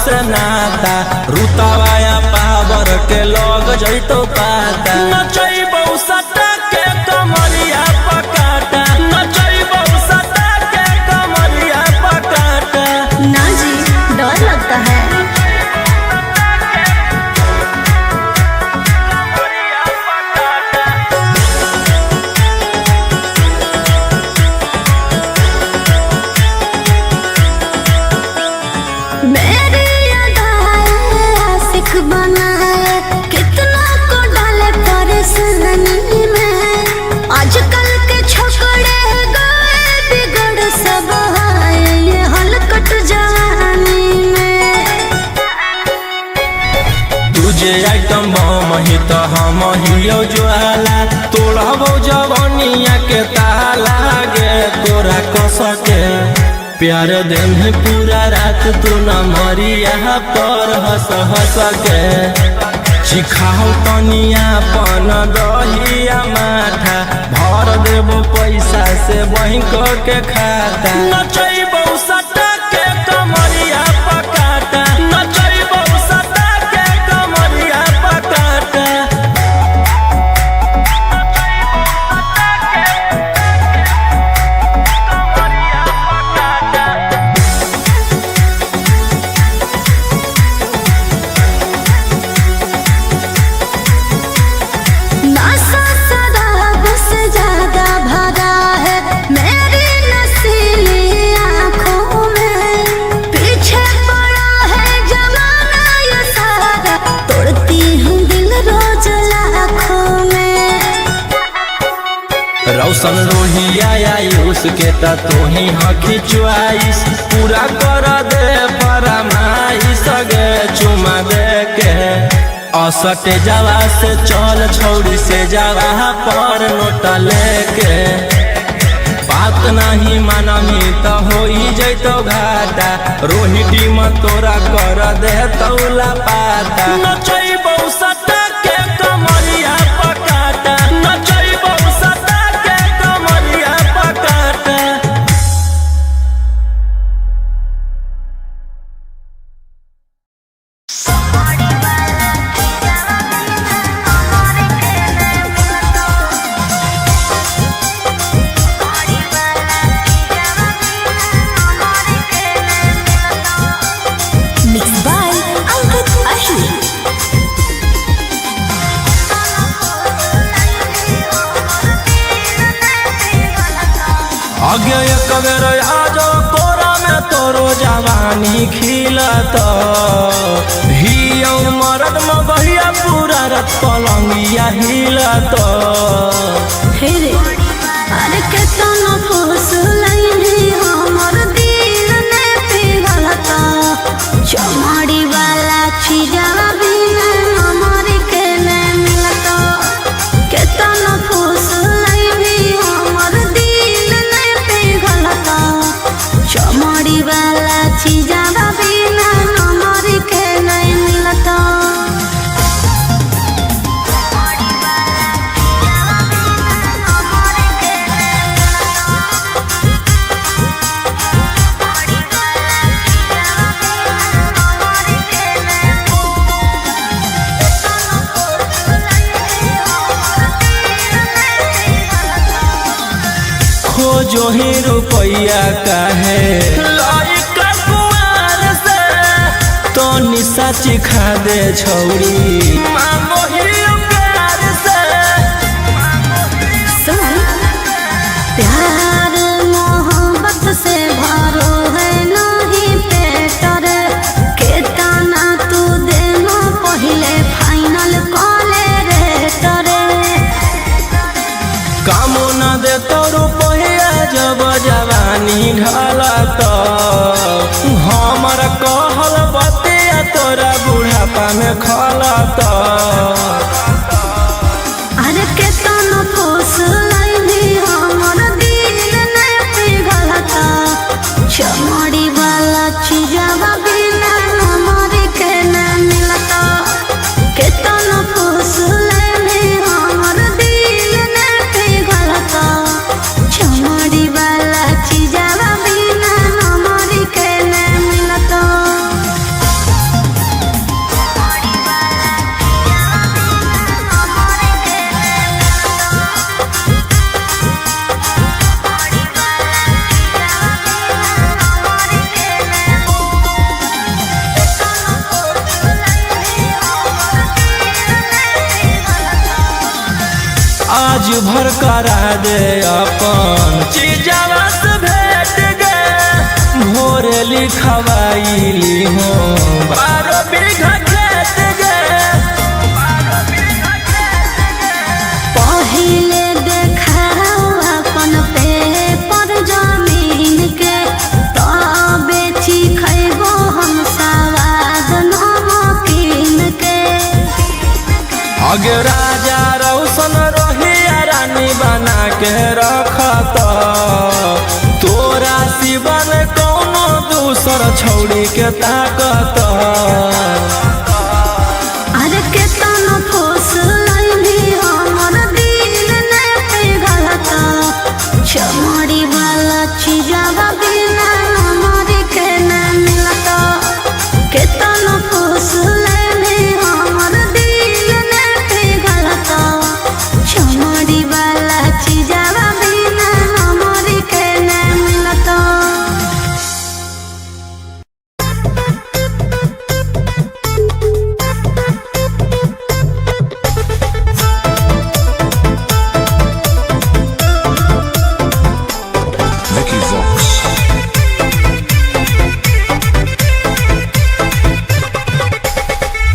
से नाता रुतवाया पावर के लोग जैतो पाता नचैबौ सटा के कमरिया पकाटा नचैबौ सटा के कमरिया पकाटा। ना जी डर लगता है। कितना को डाले परेशानी में आजकल के छोकरे गए बिगड़ सब ये हलकट जवानी में। तुझे आइटम बम ही तो हम हियो ज्वाला तोड़बो जवानिया के ताला गे तोरा कसके प्यार दिन है पूरा रात तू न मरिया पर हंस हंस के चिखाओ तनिया पन दहिया माथा भर देबो पैसा से बैंक के खाता नचैबौ सटा के कमरिया पकाटा नचैबौ सटा के कमरिया पकाटा। रौशन रोहिया आयुष के तू ही हकी च्वाइस पूरा कर दे फरमाइश गे चुमा दे के असटे जावा से चल छौड़ी से जावा पर नोट लेके बात नहीं मानमी तो हो जैतो घाटा रोहिटी में तोरा कर दे तौला पाता नचैबौ सटा के कमरिया पकाटा नचैबौ सटा के कमरिया पकाटा। जवानी खिलत हियो मरद मगहिया पूरा रत पलंगिया हिलत हे रे अरे केतना फुसलैनी हमर दिल ने पिघलता चमड़ी वाला छिजवा बिना हमर के ने मिलता केतना फुसलैनी हमर दिल ने पिघलता चमड़ी वाला छिजवा बिना हमर के ने मिलता खोजो ही रुपया काहे लइका कुआर से तो निशा चिखा दे छौरी मांगो ही प्यार से सुन प्यार मोहब्बत से भरो है नहीं पेटर केतना तू देनो पहले फाइनल कॉले रे तरे कामो न दे तो रुपया जब जवानी ढलत हमर कहल बतिया तोरा बुढ़ापा में खलत अरे केतना फुसलैनी हमर दिल ने पिघलता चमड़ी वाला छिजवा बिना हमर के न मिलता केतना फुसलैनी हमर दिल ने पिघलता चमड़ी वाला छिजवा बिना हमर के न मिलता आज भर करा दे अपन चीजवा से भेट गे भोरे लिखवाइली हो 12 बीघा खेत गे पहिले देखाओ अपन पेपर जमीन के तबे खैबो हम सवाद नमकीन के अगे राजा रौशन रोहिया रानी बना के रखत तोरा सिवन कौनो दूसर छौड़ी के ताकत अरे केतना फुसलैनी हमर दिल ने पिघलता चमड़ी वाला छिजवा बिना हमर के न मिलता केतना फुसलैनी हमर दिल ने पिघलता चमड़ी वाला छिजवा बिना हमर के न मिलता Vicky Vox.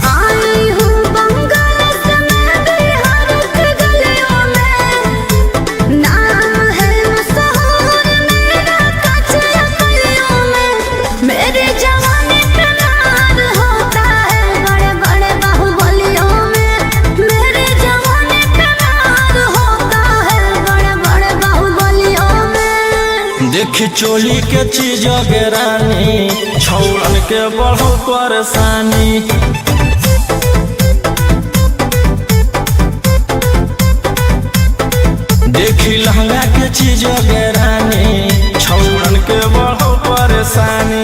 आई हूँ बंगाल से मैं बिहार के गलियों में नाम है मशहूर मेरा कचरा गलियों में मेरी जवानी पे नार होता है बड़े बड़े बाहुबलियों में मेरी जवानी पे नार होता है बड़े बड़े बाहुबलियों में देखी चोली के चीज गे रानी छौड़न के बढ़ो परेशानी देखी लहंगा के चीज गे रानी छौड़न के बढ़ो परेशानी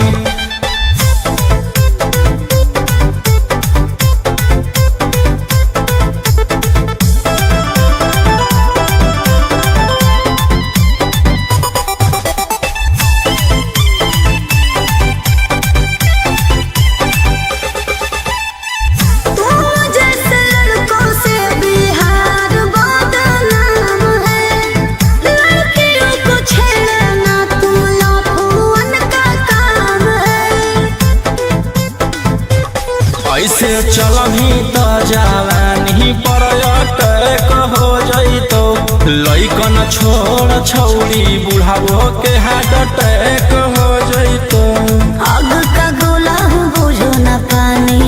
ऐसे चलही त जवानी पर अटक हो जइतो लइकन छोड़ छौड़ी बुढ़ावो के हार्ट अटैक हो जइतो। आग का गोला बुझो न पानी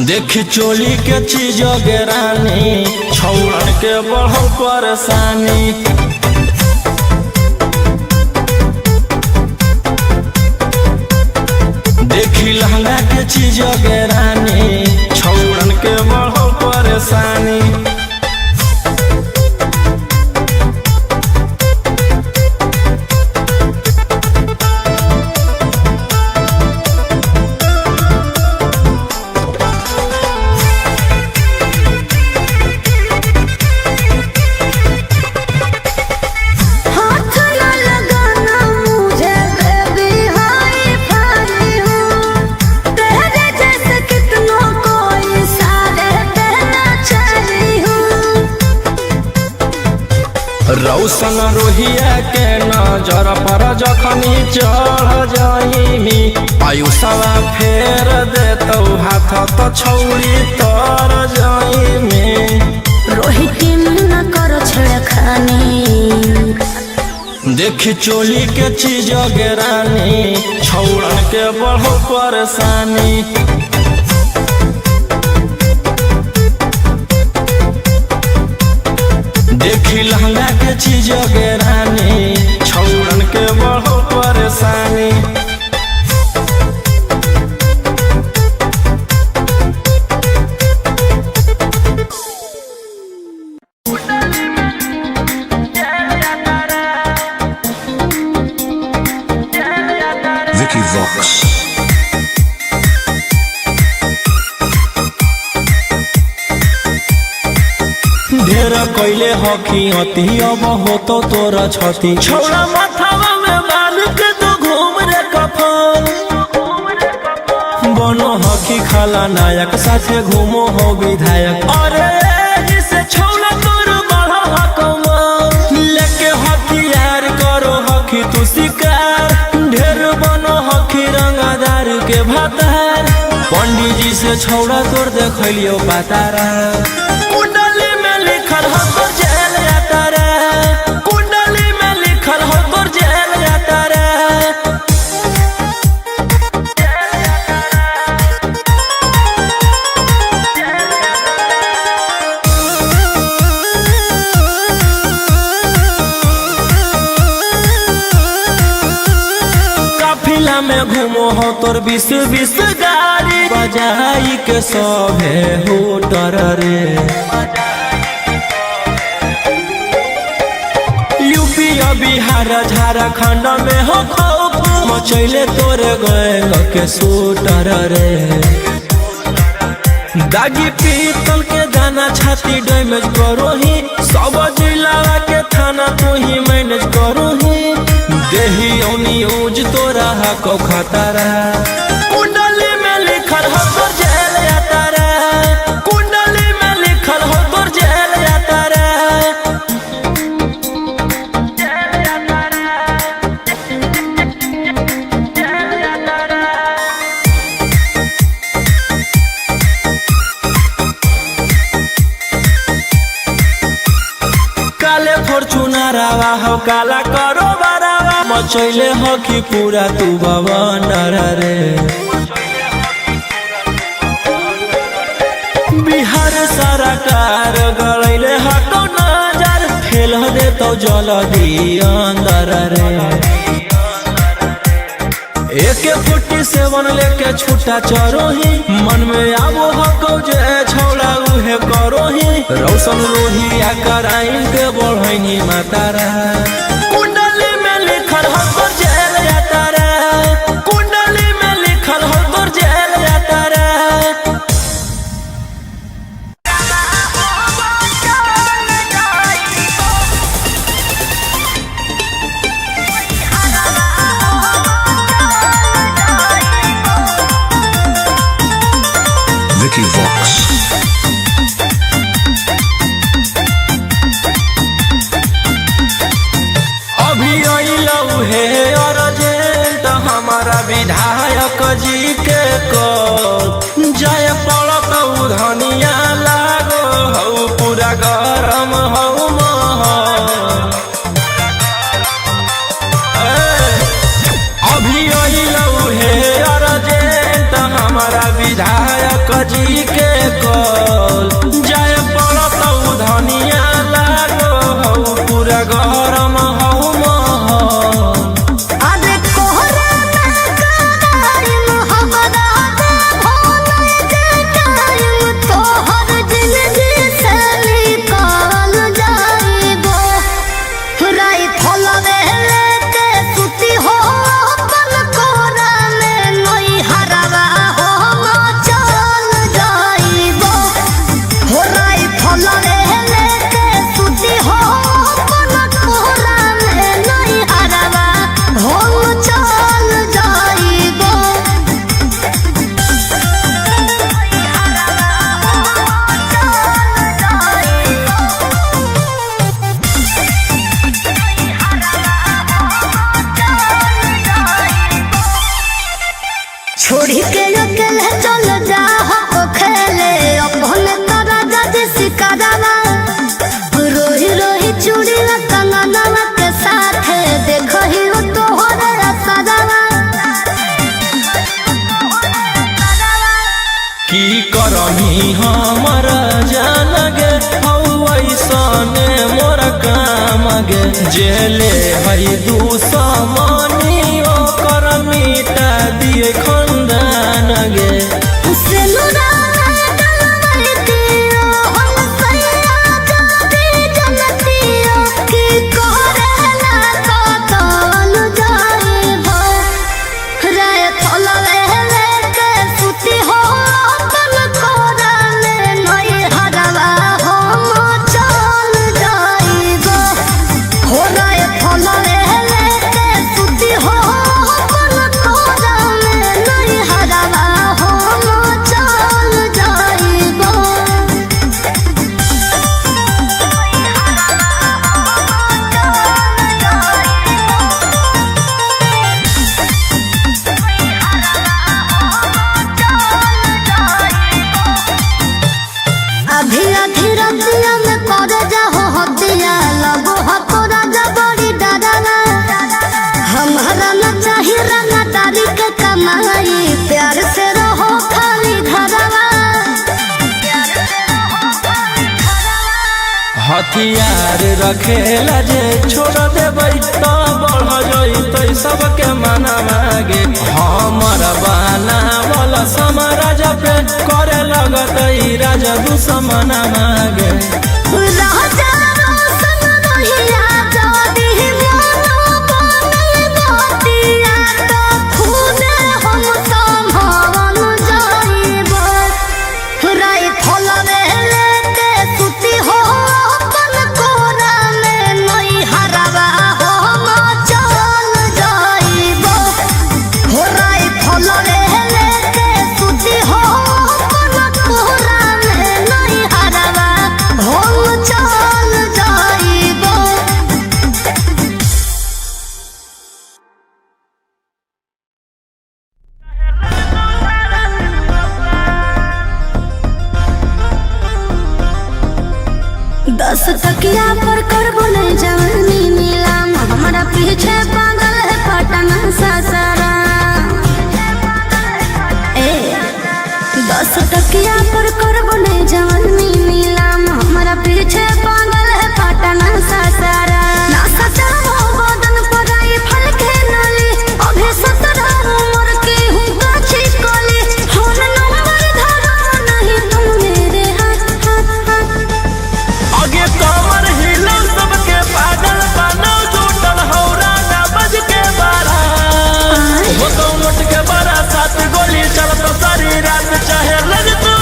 देखी चोली के चीज गेरानी छौड़न के बढ़ल परेशानी। देखी लहंगा के चीज गेरानी छौड़न के बढ़ल परेशानी। हाथ न लगाना मुझे बेबी हाय फाई हूँ तेरे जैसे कितनों को इशारे देना चाही हूँ। रौशन रोहिया के नजर पर जखनी चढ़ जाइमी आयुषवा फेर देतौ हाथ त छौड़ी तर जाइमी। रोहित न करो छेड़खानी देखी चोली के चीज गेरानी छौड़न के बढ़ो परेशानी। देखी लहंगा के चीज गेरानी छौड़न के बढ़ो परेशानी। Vicky Vox. ढेर कैले हकी अति अब होतो तोरा छती छौड़ा माथावा में बाल के तो घूम रे कफन बनो हकी खाला नायक साथे घूमो हो विधायक। अरे इसे छौड़ा तोर बड़ा हकमा लेके हथियार करो हकी तू शिकार ढेर बनो हकी रंगादार के भातार। पंडित जी से छौड़ा तोर देखलियो पातारा कुंडली में लिखल हो तोर जेल जाता रे कुंडली में लिखल हो तोर जेल जाता रे। काफिला में घूमो हो तोर 20-20 गाड़ी बजाई के सभे होटर रे। यूपी बिहार झारखंड में हो खौफ मचैले तोरे गैंग के शूटर रे। दागी पीतल के दाना छाती डैमेज करो ही सब जिला के थाना तू ही मैनेज करो ही देही औनी यूज तोरा को खतरा कुंडली में लिखल हो तोर जेल जाता रे कुंडली में लिखल हो तोर जेल जाता रे। काले फॉर्चूनरवा हो काला करो बरावा मचैले हो कि पूरा तू बवंडर रे। बिहार सरकार गड़ैले हटो नजर फेल दे तो जल्दी अंदर रे। AK-47 लेके छूटा चरो ही मन में आबो हको जे छौड़ा उहे करो ही रौशन रोहिया कराइन के बढ़ैनी मातारा कुंडली में लिखल हो तोर जेल जाता रे कुंडली में लिखल हो तोर जेल जाता रे। Vicky Vox. अभी अइलौ हे अर्जेंट हमारा विधायक जी के कॉल कजी के कल जाय पड़त धनिया लागो हौ पूरा गरम हौ महल। अरे कोहरा में कराइम हमरा दे भोले के टाइम तोहर जिंदगी से निकल जाइबो। राई फलवे लेके सुती हो अपन कोहरा में नई हरवा हो चल जाइबो। हो राई फलवे लेके सुती हो अपन कोहरा में नई हरवा हो चल जाइबो। छोड़ी के अकेले चल जा हो खेले अपने तारा जज सिकारावा। रोही रोही चूड़ी कंगनवा के साथ देखही हो तोहर सजावा। की करही हमर जान गे हौ ऐसने मोर काम गे जेले है दुश्मनी ओकर मिटा दिए खंदान गे। उसे नुरा डलवाई दियो हम सैया जाती जनतियो की करेला कतल जाइबो। राय फलवे लेके सुती हो अपन कोरा में नई हरवा हम चल जाइबो। हो राय फलवे लेके सुती हो अपन कोरा में नई हरवा हम चल जाइबो। अभी अधी रतिया में कर जाहो हतिया लगो हतो राजा बड़ी डराना। हमारा न चाही रंगा तारी के कमाई प्यार से रहो खाली घरवा। हथियार रखेला जे छोड़ देबै त बढ़ जइतै सबके मना मागे। हमर बाना वाला समाराज पे करे लगतै राजा दुश्मन मागे। राजा रोशन रहिया जदी मोनो बने बतिया तो खुदे हम संभावन जाइबो। राई फलवे लेके सुती हो अपन कोरा में नई हरवा हम चल जाइबो। हो राई फलवे लेके सुती हो अपन कोरा में नई हरवा हम चल जाइबो। दस तकिया पर करबो नहीं जवानी नीलाम हमारा पीछे पागल है पटना ससरा। ए 10 तकिया पर करबो नहीं जवानी नीलाम हमारा पीछे पागल है पटना ससरा। ना सचाओ बदन पर आई फल के नाली अभी 17 उम्र की हूँ काची कोली। फोन नंबर धरो नहीं तुम मेरे हाथ हाथ हाथ। आगे कमर हिलो सबके पागल बनो जुटल हौरा ना बज के बारा। हो तो लुट के बड़ा 7 गोली चलत सारी रात चाहे लग तू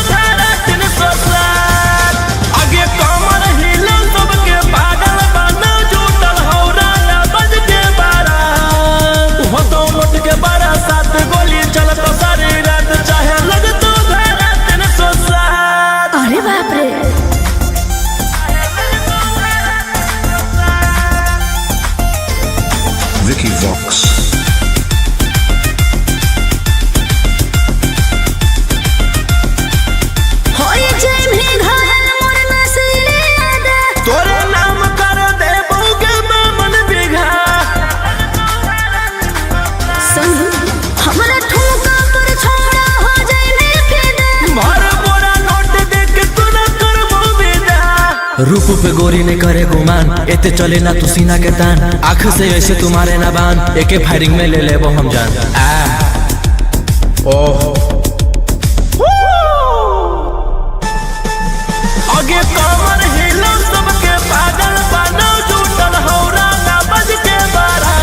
रूप पे गोरी ने करे गुमान, एते चले ना तू सीना के तान, आँख से ऐसे तुम्हारे ना बान, एके फायरिंग में ले वो हम जान। आगे कमर हिलो सबके पागल बनो, झूठल हौरा ना बज के बारा,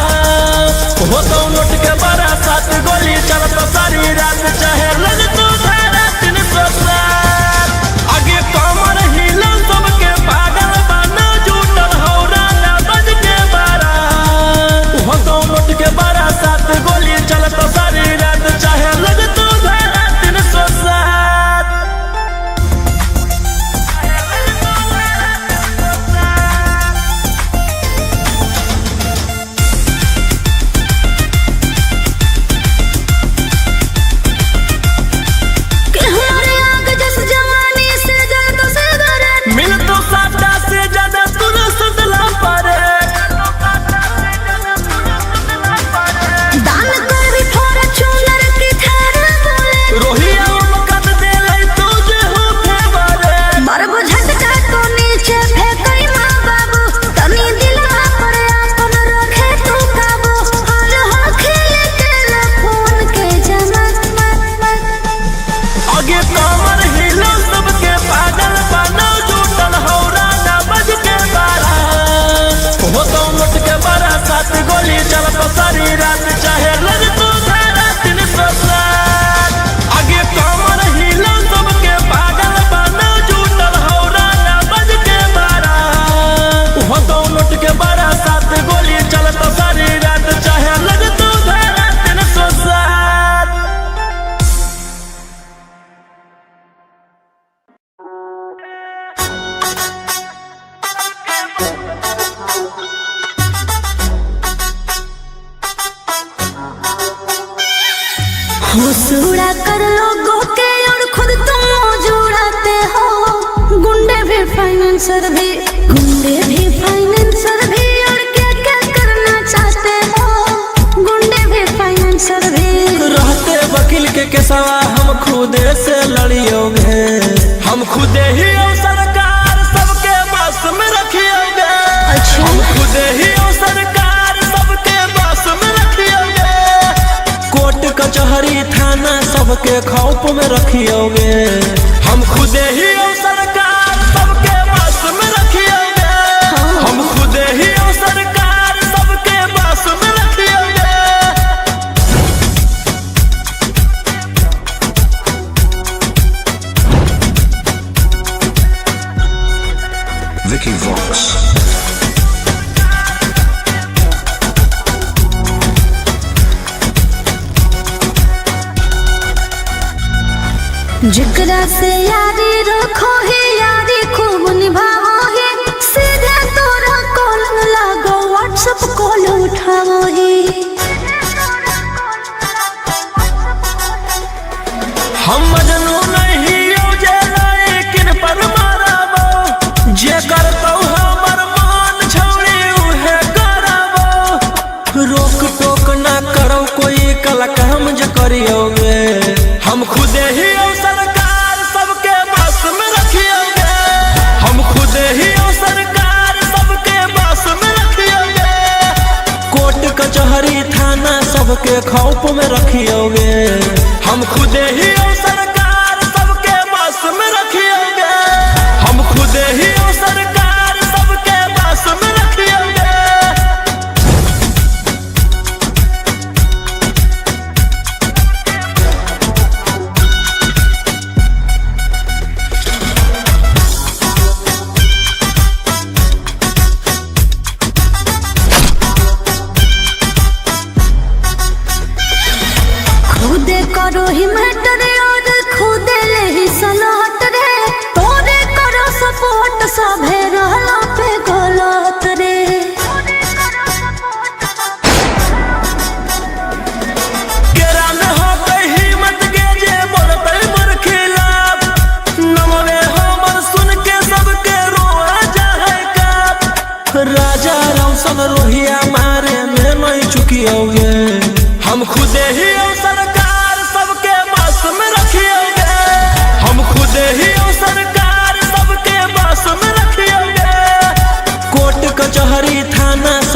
हो तो नोट के बारा, 7 गोली चलत सारी रात, चाहे लग तू धारा 307। आगे कमर हिलो सबके पागल बनो, झूठल हौरा ना बज के बारा, हो तो नोट के बारा, 7 गोली चलत सारी रात, चाहे लग तू धारा 307। सारी रात चाहे लग तू धारा 307। आगे कमर हिलो सबके पागल बनो, झूठल हौरा ना बज के बारा, हो तो नोट के बारा, 7 गोली चलत सारी रात, चाहे लग तू धारा 307। हुसूड़ा कर लोगों के और खुद तुम मौज उड़ाते हो, गुंडे भी फाइनेंसर भी और क्या क्या करना चाहते हो, गुंडे भी फाइनेंसर भी। रहते वकील के केसवा हम खुदे से लड़ियोगे, हम खुदे ही सरकार सबके बस में रखियोगे। अच्छा। हम खुदे ही सरकार सबके बस में रखियोगे, कोर्ट कचहरी थाना सबके खौफ में रखियोगे, हम खुदे ही सरकार सबके बस में रखियोगे, हम खुदे ही सरकार सबके बस में रखियोगे। Vicky Vox. जिकरा से यारी रखो है, यारी खूब निभाओ है, सीधे तोरा कॉल लागो, व्हाट्सएप कॉल उठाओ है। हम मजनू नहीं हो जेला, लेकिन पर माराबो, जे करतौ हमर मान छौड़ी उहे कराबो, रोक टोक ना करो कोई कल काम जे करियोगे, हम खुदे ही सरकार सबके बस में रखियोगे, हम खुदे ही सरकार सबके बस में रखियोगे, कोर्ट कचहरी थाना सबके खौफ में रखियोगे, हम खुदे ही सरकार सबके बस में रखियोगे, हम खुदे ही सरकार सबके बस में रखियोगे। खुदे करो ही मैटर और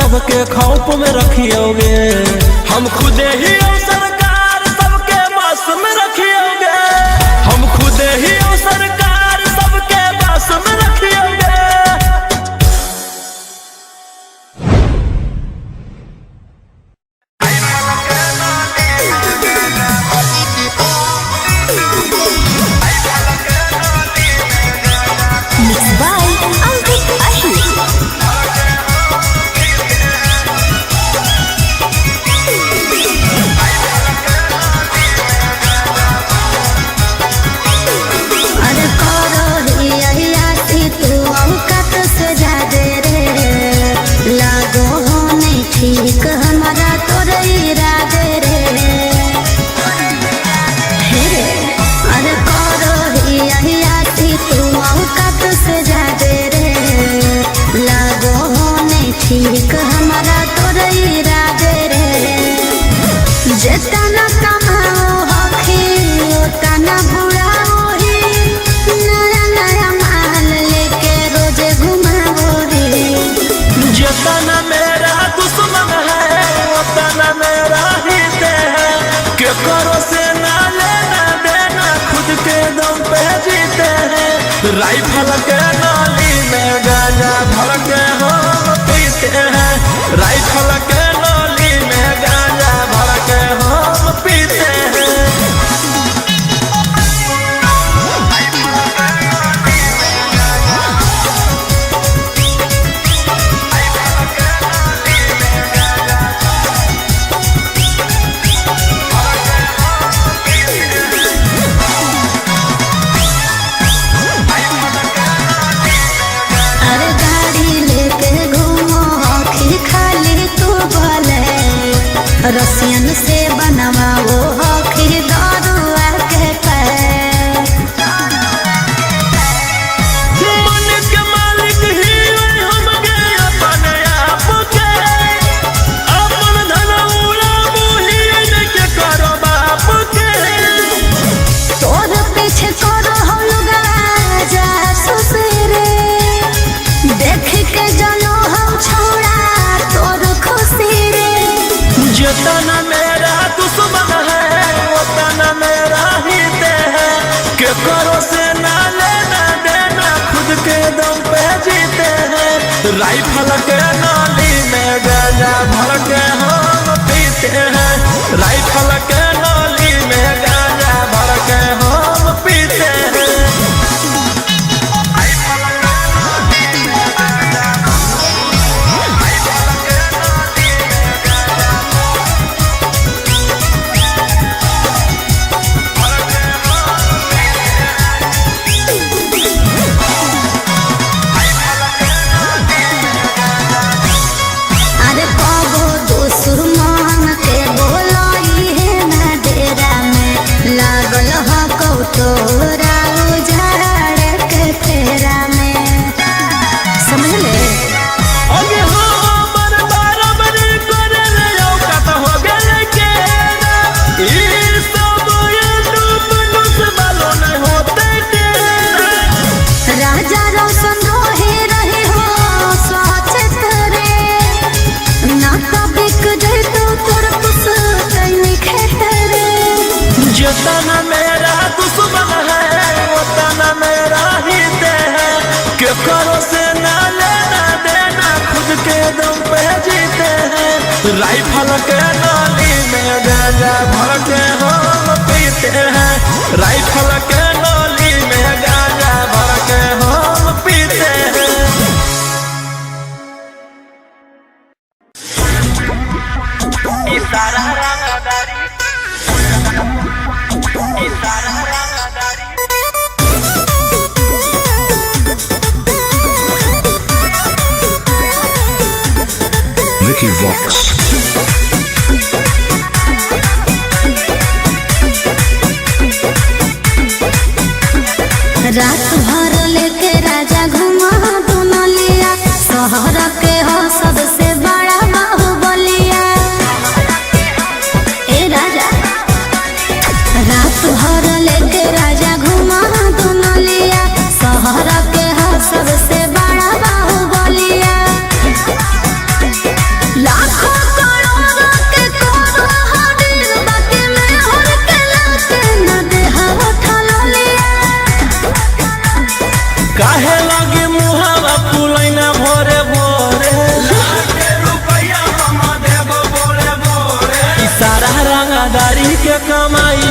सबके खौफ में रखियोगे। हम खुदे ही सरकार सबके बस में रखियोगे। हम खुदे ही सरकार सबके बस में रखियोगे। ठीक हमारा तोर इरादे रे हे रे अरे करो ही आती तू औकात से जादे रे लागो नहीं ठीक हमारा तोर इरादे रे जितना कमाओ हखी उतना बुढ़ाओ ही नया नया माल लेके रोजे घुमाओ रे जितना मेरा दुश्मन है उतना मेरा हित है। के करो से ना लेना देना खुद के दम पे जीते हैं। राइफल के नाली में गांजा भर के हम पीते हैं। राइफल के नाली में गांजा भर के हम पीते हैं। रसियन से बनवाओ हखी दरुआ के पैर मन के मालिक ही हम के अपने आप के अपन धन उड़ाबू ही के करो बाप के। तोर पीछे करो हम लोग जासूस रे देख के जनो हम छोड़ा तोर खुशी रे जितना मेरा दुश्मन है उतना मेरा हित है। के करो से ना लेना देना खुद के दम पे जीते हैं। राइफल के नाली में गांजा भर के हम पीते हैं। राइफल के नाली में गांजा भर के हम पीते हैं। अरे कबो दुश्मन के बोलाई है ना डेरा में लागल हो तोरा उजाड़ के फेरा में समझ ले अगे हमर बराबरी करे ले औकात हो गेले के ई सब यूट्यूब से बालो नहीं होते के। राजा रोशन रहे हो स्वाचत रे ना तो बिक जाए तो तोर कुछ कहीं खेत रे जितना मेरा दुश्मन है उतना मेरा हित है। के करो से ना लेना देना खुद के दम पे जीते हैं। राइफल के नाली में गांजा भर के हम पीते हैं। राइफल के नाली में गांजा भर के हम पीते हैं। इशारा रंगदारी इशारा रंगदारी Vicky Vox. रात भर लेके राजा घुमा दुनलिया शहर के हो सबसे बड़ा बाहुबलिया ए राजा रात भर लेके राजा घुमा दुनलिया शहर के हो सबसे बड़ा बाहुबलिया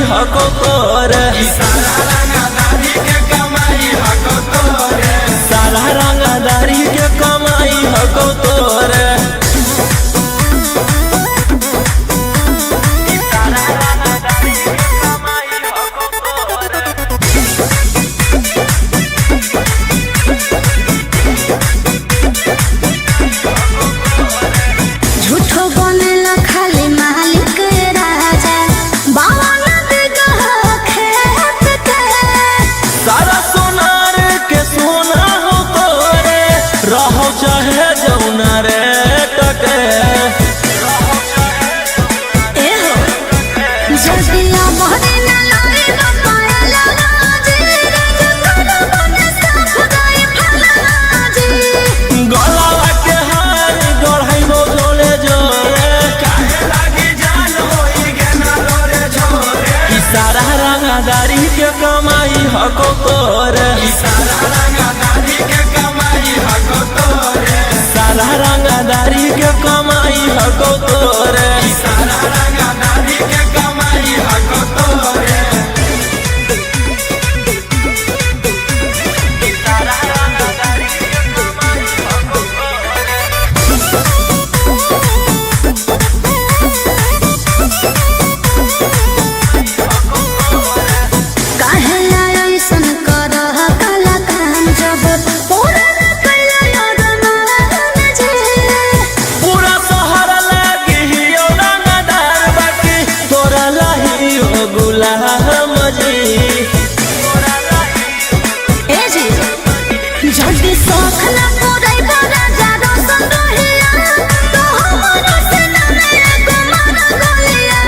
हको तोरे, सारा रंगदारी के कमाई हको तोरे, सारा रंगदारी के कमाई हको तोरे। चाहे जौना रे टके जदिया मोहरे न लाए पाया लाजी रे बने साफ गए फलाजी गला के हार गढ़ाइबो जोले जोरे, काहे लागी जान होई गे ना लोरे झोरे, ई सारा रंगदारी के कमाई हको तोरे, ई सारा रंगदारी के कमाई हको तोरे, सारा रंगदारी के कमाई हको तोरे, सारा रंगदारी के कमाई हको तोरे। जल्दी शौक न पूरे बड़ा जादो संदोहिया तो हमारा से न मेरे को मार गोलिया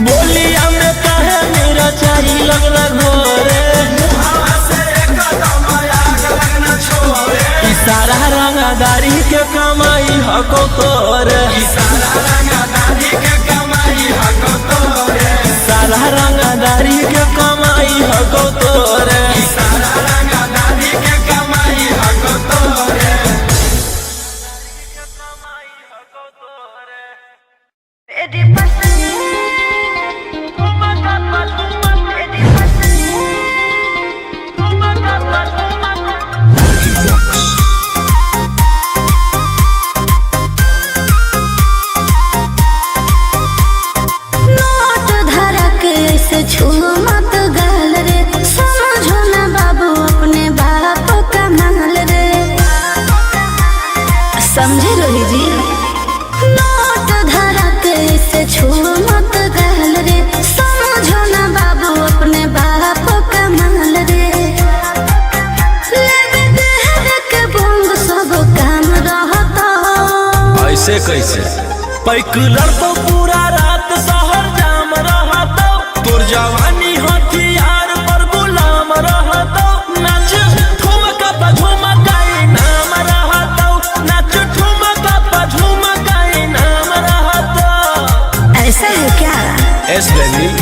बोलिया में कहे मेरा चाही लगना घोरे, मुहावा से एकदम आग लगना छोरे, ई सारा रंगदारी के कमाई हको तोरे, ई सारा रंगदारी के कमाई हको तोरे, सारा रंगदारी के कमाई हको तोरे, ई सारा रंगदारी के कमाई हको तोरे। तेरी पसंद नोट धरा के ऐसे छू मत गाल रे, समझो ना बाबू अपने बाप का माल रे, समझे रोही जी। नोट धरा के ऐसे छू मत गाल रे, समझो ना बाबू अपने बाप का माल रे, लेवे देहर के बोंग सब काम रहता ऐसे कैसे पैकुलर तो पूरा रात शहर जाम रहतो, तोर जवानी हथियार पर गुलाम रहतो, नाच ठुमका पे झुमकाई नाम रहतो, नाच ठुमका पे झुमकाई नाम रहतो। ऐसा है क्या? एस बेबी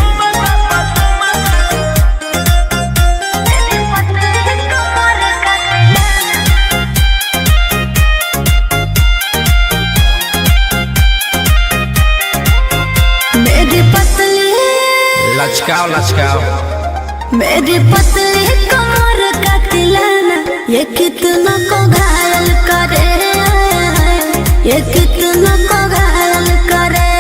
मेरी पतली लचकाओ लचकाओ, मेरी पतली कमर का तिलाना ये कितना को घायल करे, ये कितना को घायल करे।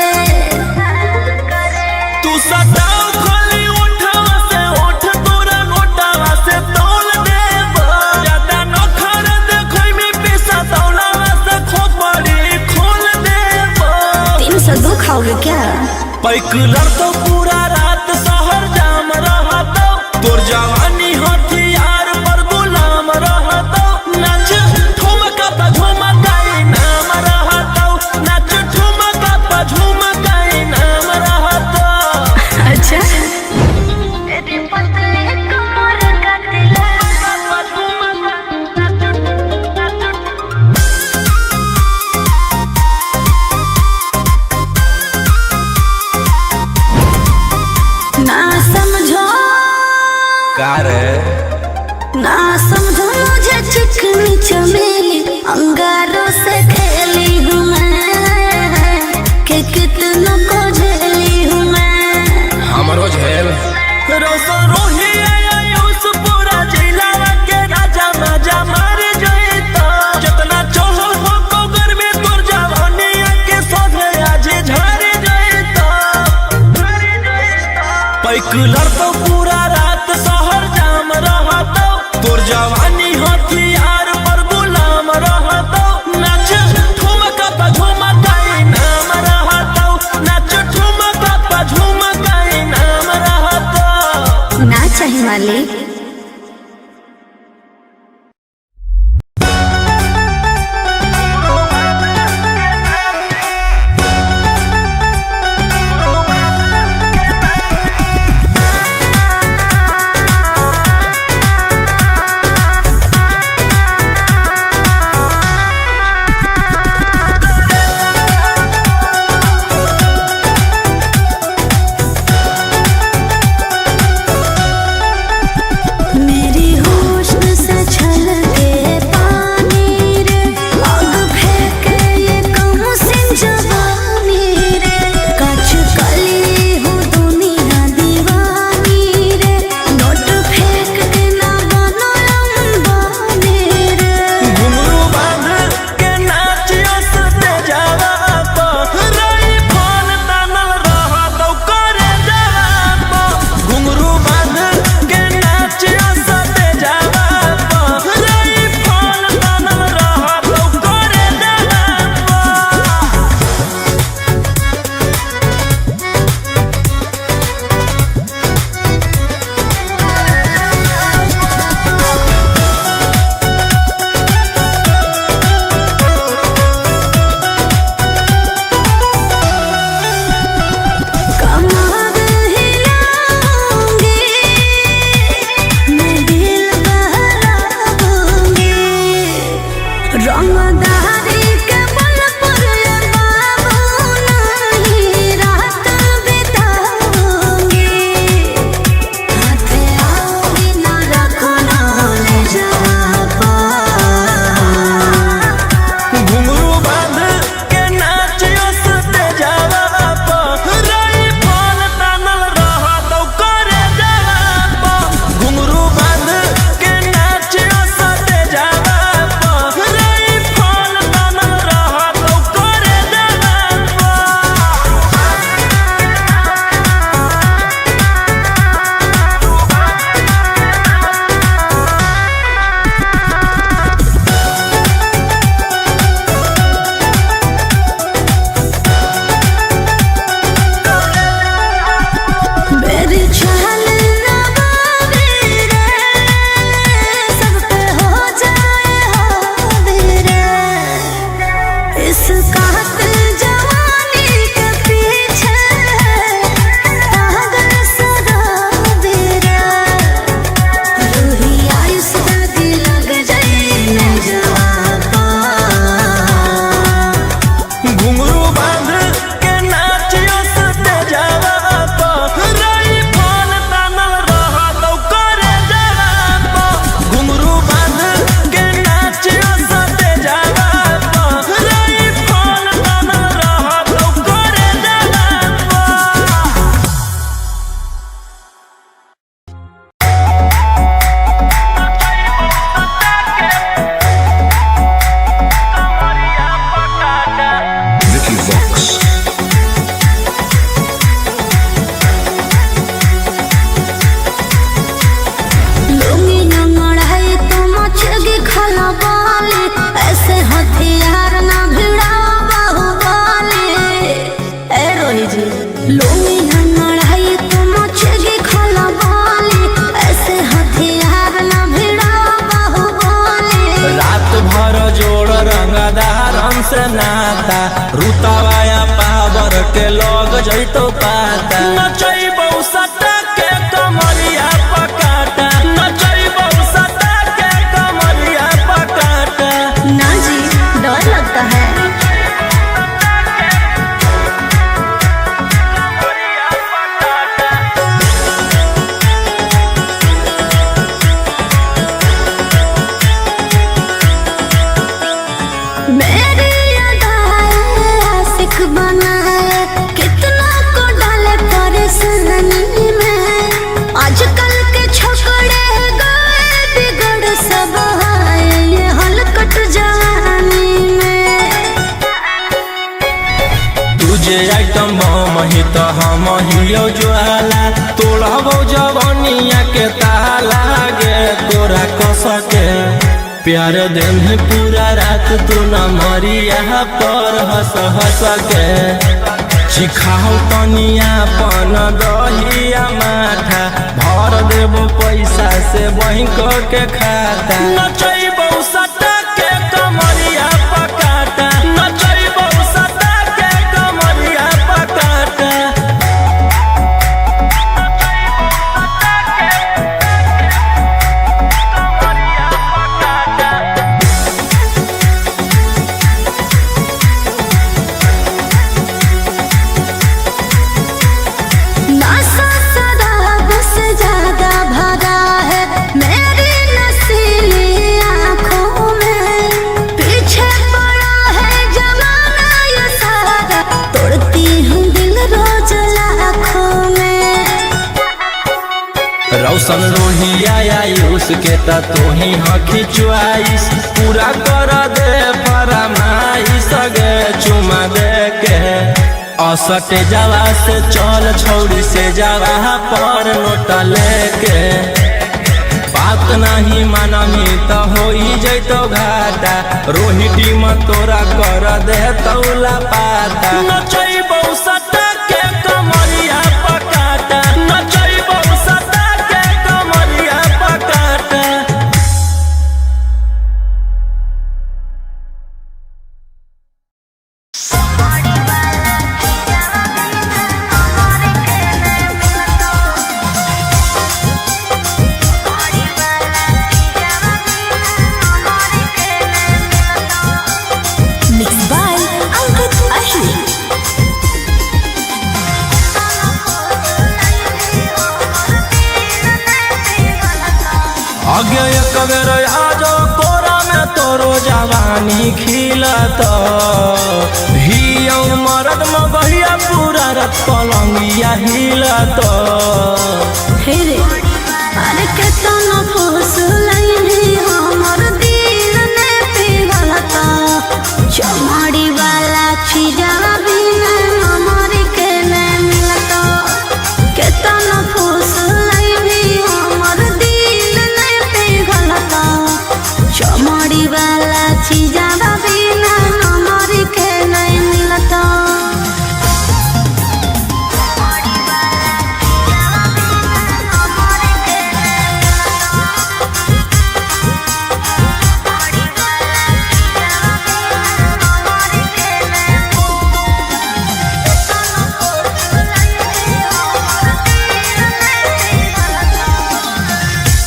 तू सताओ खोली उठावा से उठ तोरा नोटावा से तोल देबो, ज्यादा नखर देखै में पैसा तौलावा से खोपड़ी खोल देबो। 302 खाओगे क्या? पैकुलर तो पूरा रात शहर जाम रहतो, तोर जवानी हथियार पर गुलाम रहतो, नाच ठुमका पे झुमकाई नाम रहतो, नाच ठुमका पे झुमकाई नाम रहतो। अच्छा मेरी पतली कमर का तिलाना ना समझो का रे ना समझो मुझे चिकनी चमेली अंगारों से खेली हूँ मैं, कि कितनों को झेली हूँ मैं। हमरो झेल रोही आयुष पूरा जिला के राजा मजा मार जइता जितना चढ़ल हो कोगर में तोर जवानी के सोधे आज झड़ जइता पैकुलर तो पूरा रात शहर जाम रहता तोर जवानी हथियार पर गुलाम रहता नाच ठुमका पे झुमकाई नाम रहता नाच ठुमका पे झुमकाई नाम रहता ना चाहे मालिक। से नाता रुतावाया पावर के लोग जैतो पाता नचैबौ सटा के कमरिया पकाटा नचैबौ सटा के कमरिया पकाटा। ना जी डर लगता है। बनाए कितना को डाले परेशान हियो ज्वाला तोड़बो जवनिया के ताला गे तोरा कसके प्यार दिन पूरा रात तू न मरिया पर हंस हंस के चिखाओ तनिया पन दहिया माथा भर देबो पैसा से बैंक के खाता नचैबो सटा के कमरिया पकाटा नचैबो सटा के कमरिया पकाटा नशा शराब से ज्यादा भरा है मेरी नशीली आँखों में पीछे पड़ा है जमाना ये सारा तोड़ती हूँ दिल रोज लाखों में रौशन रोहिया आयुष के तू ही हकी च्वाइस पूरा कर दे फरमाइश गे चुमा दे के असटे जावा से चल छौड़ी से जावा पर नोट लेके बात नहीं मानमी तो हो जैतो घाटा रोहिटी में तोरा कर दे तौला पाता नचैबो सटा के कमरिया पकाटा नचैबो सटा के कमरिया पकाटा Mixed by Ankit Ahir. आगे एक बेर आजो कोरा में तोरो जवानी खिलत हियो मरद में बहिया पूरा रत पलंगिया हिलत हे रे अरे केतना फुसलैनी हमर दिल ने पिघलता चमड़ी वाला चीज़ा बिना हमर के ने मिलता केतना फुसलैनी हमर दिल ने पिघलता चमड़ी वाला चीज़ा बिना हमर के ने मिलता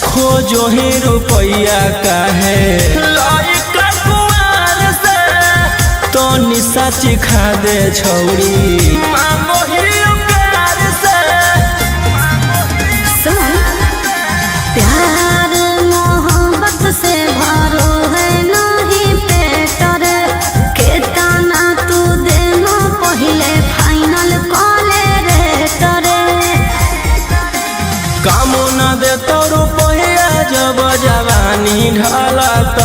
खोजो ही रुपया काहे लाइक कुआर से तो निशा चिखा दे छौरी मांगो ही प्यार से सुन प्यार मोहब्बत से भरो है नहीं पेटर केतना तू देनो पहिले फाइनल कॉले रे तरे कामो न दे तो रुपया जब जवानी ढलत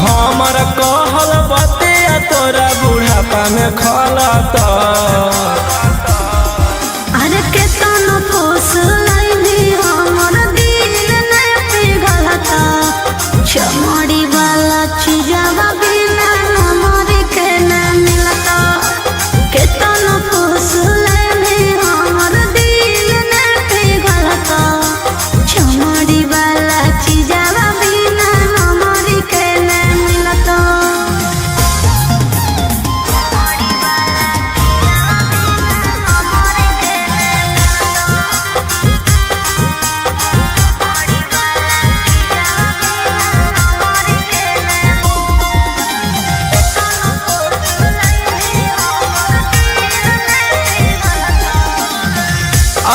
हमर कहल बतिया तोरा बुढ़ापा में खलत अरे केतना फुसलैनी हमर दिल ने पिघलता चमड़ी वाला चीज़वा बिना हमर के ने मिलता केतना फुसलैनी हमर दिल ने पिघलता चमड़ी वाला चीज़वा बिना हमर के ने मिलता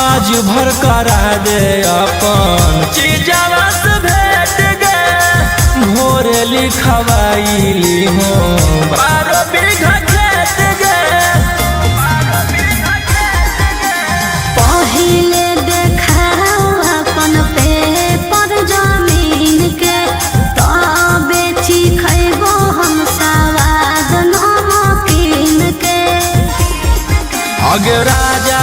आज भर करा दे अपन चीजवा से भेट गे भोरे लिखवाईली हो 12 बीघा खेत गे पहिले देखाओ अपन पेपर जमीन के तब बेची खैबो हम सवाद नमकीन के अगे राजा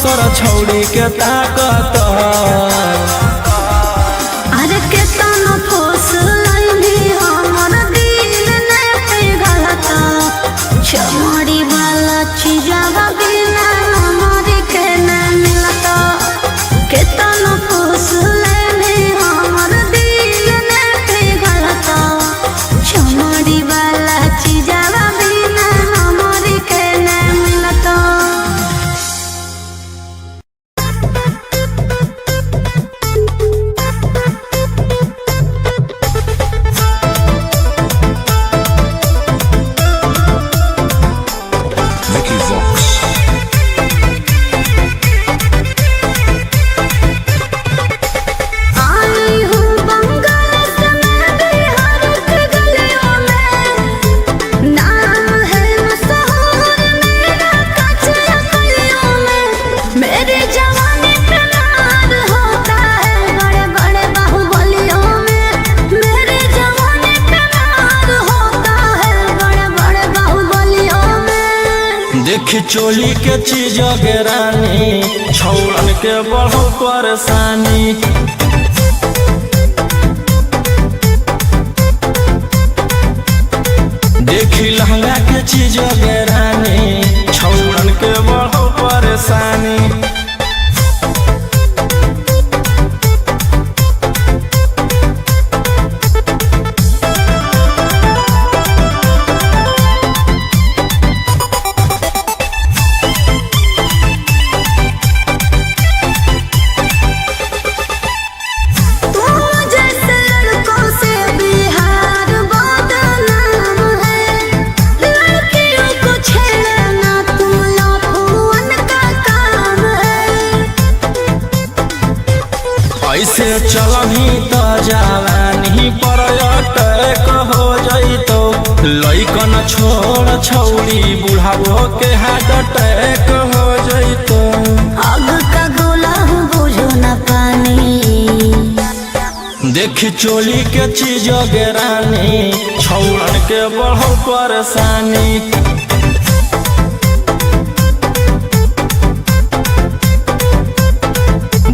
दोसर छौड़ी के ताकत। अरे केतना फूस लैनी हमर दिल ने पिघलत चमड़ी वाला चीजवा बिना हमर के न मिलत। केतना फूस लैनी हमर दिल ने पिघलत चमड़ी वाला चीजवा बिना हमर के न मिलत। Vicky Vox. आई हूँ बंगाल से मैं बिहार के गलियों में, नाम है मशहूर मेरा कच्चे गलियों में। मेरी जवानी पे नाज होता है बड़े बड़े बाहुबलियों में। मेरी जवानी पे नाज होता है बड़े बड़े बाहुबलियों में। देखी चोली के चीज रानी छौड़न के बढ़ो परेशानी। देखी लहंगा के चीज रानी छौड़न के बढ़ो परेशानी। तुम जैसे लड़कों से बिहार बदनाम है। लड़कियों को छेड़ना तुम लफुअन का काम है। ऐसे चलही तो जवानी पर अटैक हो जइतो। लइकन छोड़ छौड़ी बुढ़ावो के हार्ट अटैक हो जइतो। आग का गोला हूँ बुझो न पानी। देखी चोली के चीज रानी छौड़न के बढ़ो परेशानी।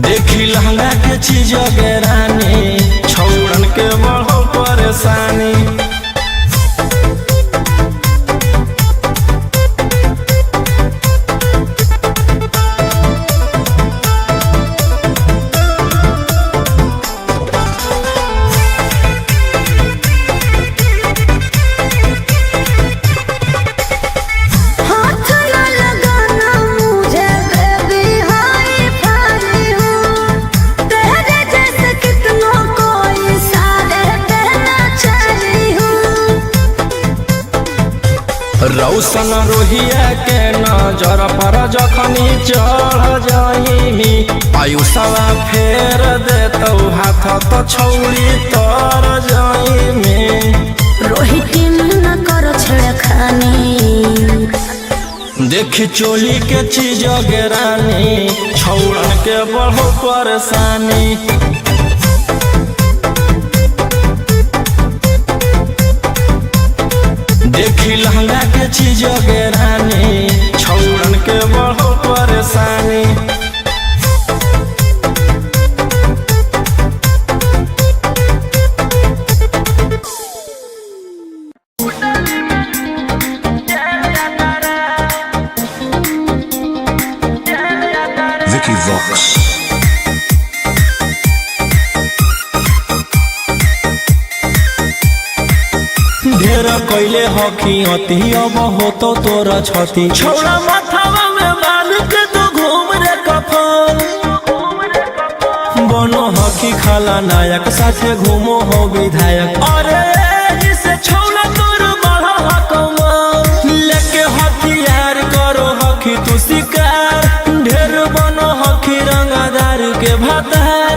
देखी लहंगा के चीज रानी छौड़न के बढ़ो परेशानी। हाथ न लगाना मुझे बेबी हाई फाई हूँ। तेरे जैसे कितनों को इशारे देना चाही हूँ। रौशन रोहिया के नजर पर जखनी चढ़ जाइमी। आयुषवा फेर देतौ हाथ तो छौड़ी तर जाइमी। रोहित न करो छेड़खानी। देखी चोली के चीज रानी छौड़न के बढ़ो परेशानी। देखी लहंगा के चीज रानी छौड़न के बढ़ो परेशानी। Vicky Vox. ढेर कैले हकी अति अब हो तो तोरा छती। छौड़ा माथावा में बांध के तो घूम रे कफन। बनो हकी खाला नायक साथे घूमो हो विधायक। अरे जिसे छौड़ा तोर बढ़ा हकमा लेके हथियार करो हकी तू शिकार। ढेर बनो हकी रंगादार के भातार।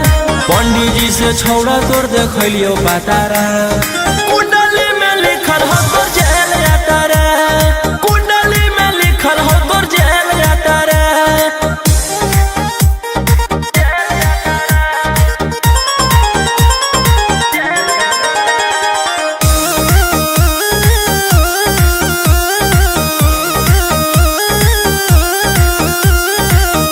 पंडित जी से छौड़ा तोर देखलियो पातारा। कुंडली में लिखल हो तोर जेल यात्रा। कुंडली में लिखल हो तोर जेल यात्रा।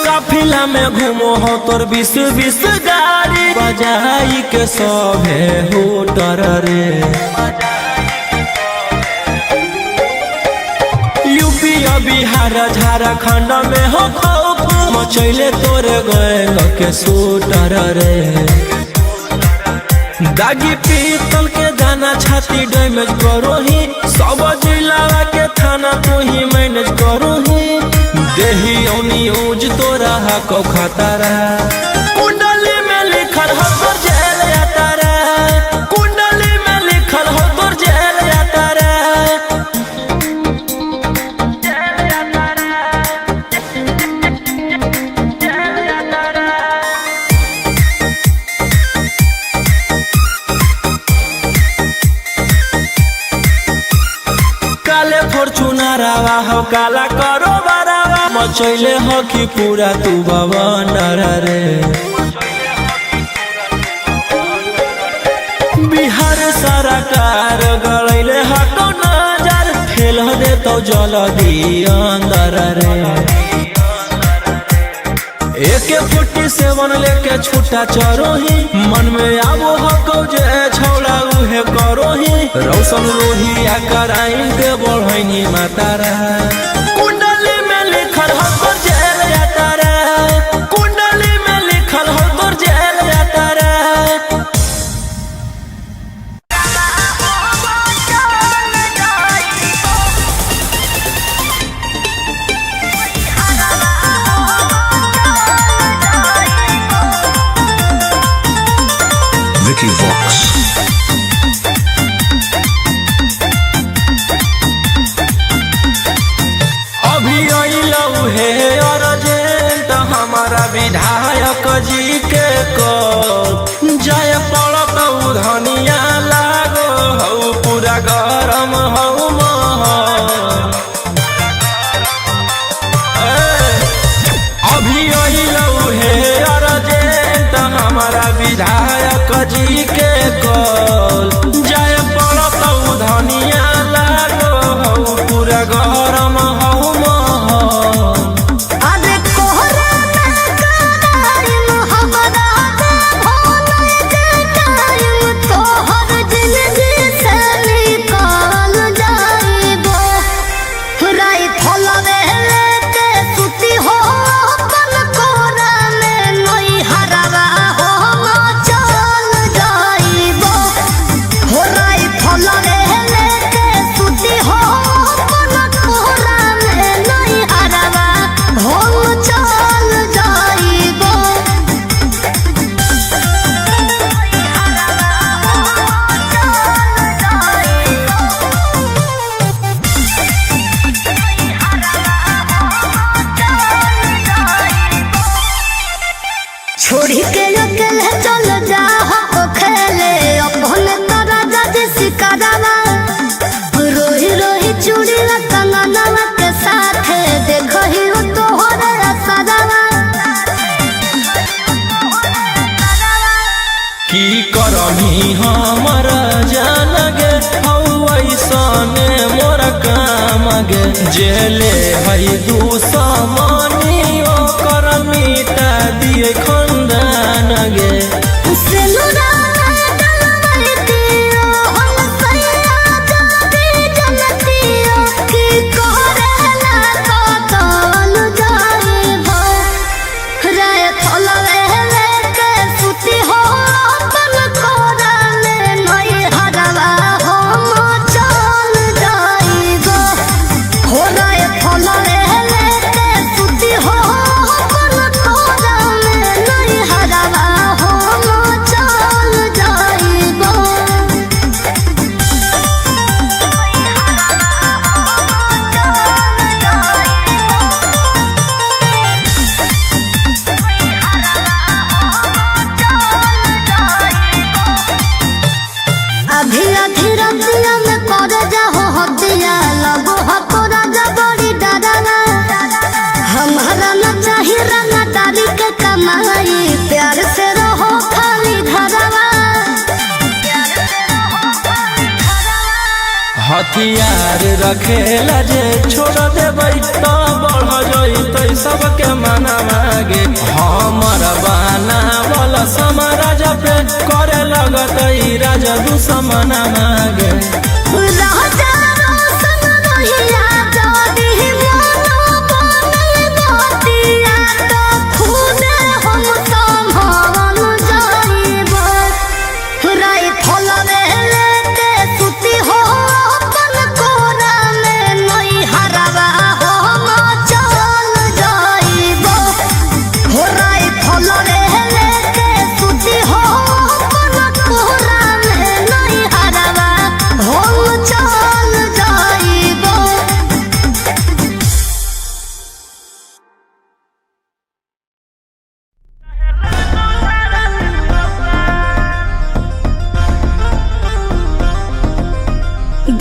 काफी रतिया में घूमो हो तोर 20 गाड़ी बजाई के सभे होटर रे। यूपी बिहार झारखंड में हो खौफ मचैले तोरे गैंग के शूटर रे। दागी पीतल के दाना छाती डैमेज करो ही सब जिला के थाना तू ही मैनेज करो ही देही न्यूज तोरा को खतरा कुंडली में लिखल हो तोर जेल यात्रा कुंडली में लिखल हो तोर जेल यात्रा। काले फॉर्च्यूनरवा हो काला करो बरावा मचैले हो कि पूरा तू बवंडर रे। बिहार सरकार गड़ैले हटो नजर फेल दे तो जल्दी अंदर रे। AK-47 लेके छूटा चरो ही मन में आबो हको जे छौला उहे करो ही रौशन रोहिया कराइन के बढ़ैनी मातारा कुंडली में लिखल हो तोर जेल यात्रा कुंडली में लिखल हो तोर जेल यात्रा। Vicky Vox. अभी अइलौ हे अर्जेंट हमारा विधायक जी के कॉल जाय पड़त धनिया लागो हौ पूरा गरम हौ महल। अभी अइलौ हे अर्जेंट हमारा विधायक जी के कॉल जाय पड़त धनिया लागो हौ पूरा गरम हौ महल। अरे कोहरा में कराइम हमरा भोले जे टाइम तोहर जिंदगी से निकाल जाइबो राई फलवे लेके सुती हो अपन कोरा में नई हरवा हो चल जाइबो हो राई फलवे लेके सुती हो अपन कोरा में नई हरवा हो चल जाइबो। छोड़ी के अकेले चल जा हो खेले अपन तारा जज सिकरवा रोही रोही चूड़ी कंगनवा के साथ देखही हो तोहरे असरवा। की करही हमर जान गे हौ ऐसने मोर काम गे जेले हई दुश्मनी ओकर मिटा दिए खंदान गे। सिनुरा डलवैतियो हम सैया जाती जनतियो की करेला कतल जाइबो राय फलवे लेके सुती हो अपन कोरा में नई हरवा हम चल जाइबो हो राय फलवे लेके सुती हो अपन कोरा में नई हरवा हम चल जाइबो। अभी अधी रतिया में कर जाहो हतिया लगो हको राजा बड़ी डरावा हमारा न चाहिए रंगदारी के कमाई प्यार से रहो खाली घरवा। हथियार रखेला जे छोड़ देबै तो बढ़ जइतै सबके मना मागे दुश्मन मांगे राजा रोशन रहिया जदी मोनो बनल बतिया तो खुद हम संभाल जाइब राय फलवे लेते सुती हो अपन कोना में नई हरवा हम चल जाइब हो राय फलवे लेते सुती हो अपन कोना में नई हरवा हम चल जाइब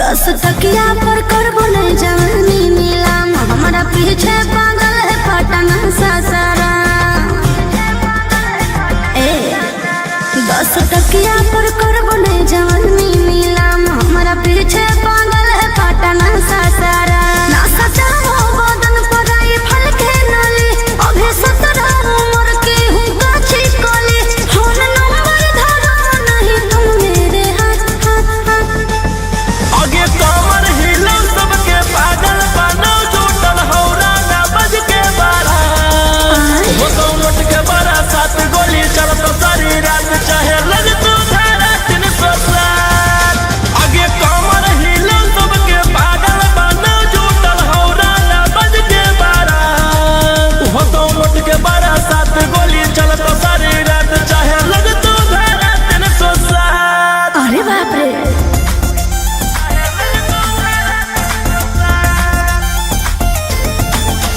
दस तकिया पर करबो नहीं जवानी नीलाम हमारा पीछे पागल है पटना ससरा ए 10 तकिया पर करबो नहीं जवानी नीलाम हमारा पीछे पागल है पटना ससरा ना सचाओ बदन पर आई फल के नली अभी 17 उम्र की हूँ गाछी कली फोन नंबर धरो नहीं तुम मेरे हाथ हाथ हाथ आगे कमर हिलो सबके पागल बनो जुटल हौरा ना बज के बारा हो तो लट के बारा 7 गोली चलत सारी रात चाहे लग तू धारा 307 आगे कमर हिलो सबके पागल बनो जुटल हौरा ना बज के बारा हो तो लट के बारा 7 गोली चलत सारी रात चाहे लग तू धारा 307 अरे बाप रे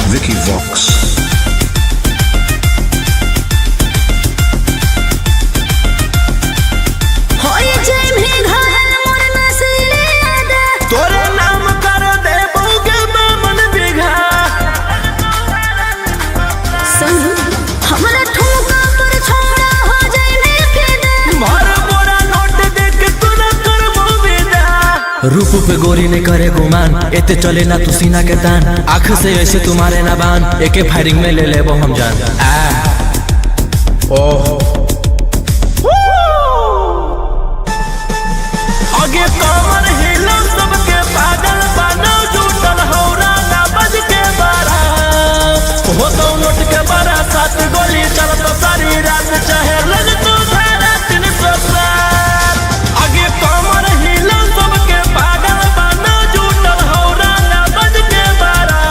Vicky Vox. होई जय भी घायल मोर नसीले याद तोरे नाम कर दे बहुके बामन बिघा संग हमरा ठुमका पर छोड़ा हो जाइने फिदा भर बोरा नोट देख तू न कर विदा रूप पे गोरी ने करे गुमान एते चले ना तू सीना के तान आँख से ऐसे तुम्हारे ना बान एके फायरिंग में ले लेबो हम जान ओह आगे कमर हिलो सबके पागल बनो जुटल हौरा ना बज के बारा हो तो लौट के बारा 7 गोली चलत सारी रात चाहे लग तू धारा 307 आगे कमर हिलो सबके पागल बनो जुटल हौरा ना बज के बारा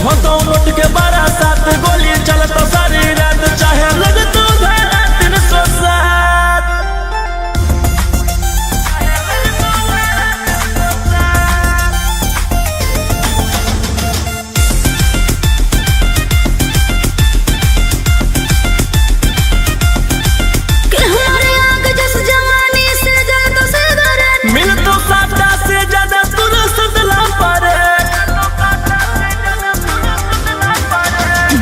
हो तो लौट के बारा 7 गोली चलत सारी रात चाहे लग तू धारा 307 कि हमारे आग जस जवानी से जल तो से दरन मिल तो साटा से ज्यादा तूने सदला पारे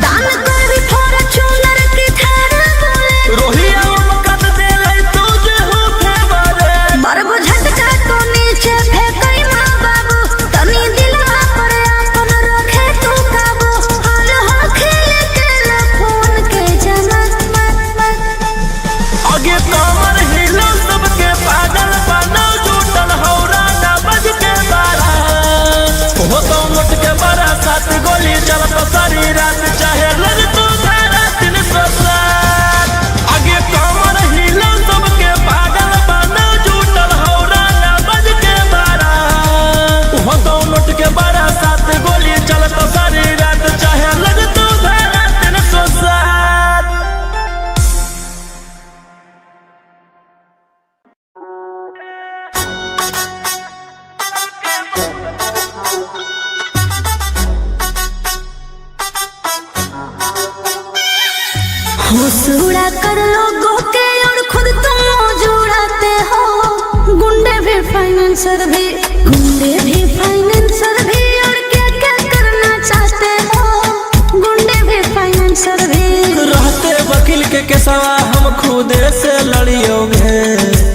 दान कर भी थोड़ा चुनर की थारा बोले रोहिया मकत दे ले तुझे हो फेवरे मरबो झटका तो नीचे फेंकई माँ बाबू तनी दिलवा पर अपन रखे तू काबू हाल हो खेले के फोन के जमत मत मत आगे कमर हिलो सबके पागल बनो जुटल हौरा ना बज के बारा हो तो लौट के बारा 7 गोली चलत सारी रात चाहे लग तू धारा 307 आगे कमर हिलो सबके पागल बनो जुटल हौरा ना बज के बारा हो तो लौट के बारा 7 गोली चलत सारी रात चाहे लग तू धारा 307 होश उड़ा कर लोगों के और खुद तुम जुड़ाते हो गुंडे भी फाइनेंसर भी और क्या क्या करना चाहते हो गुंडे भी फाइनेंसर भी रहते वकील के केसवा हम खुदे से लड़ियोगे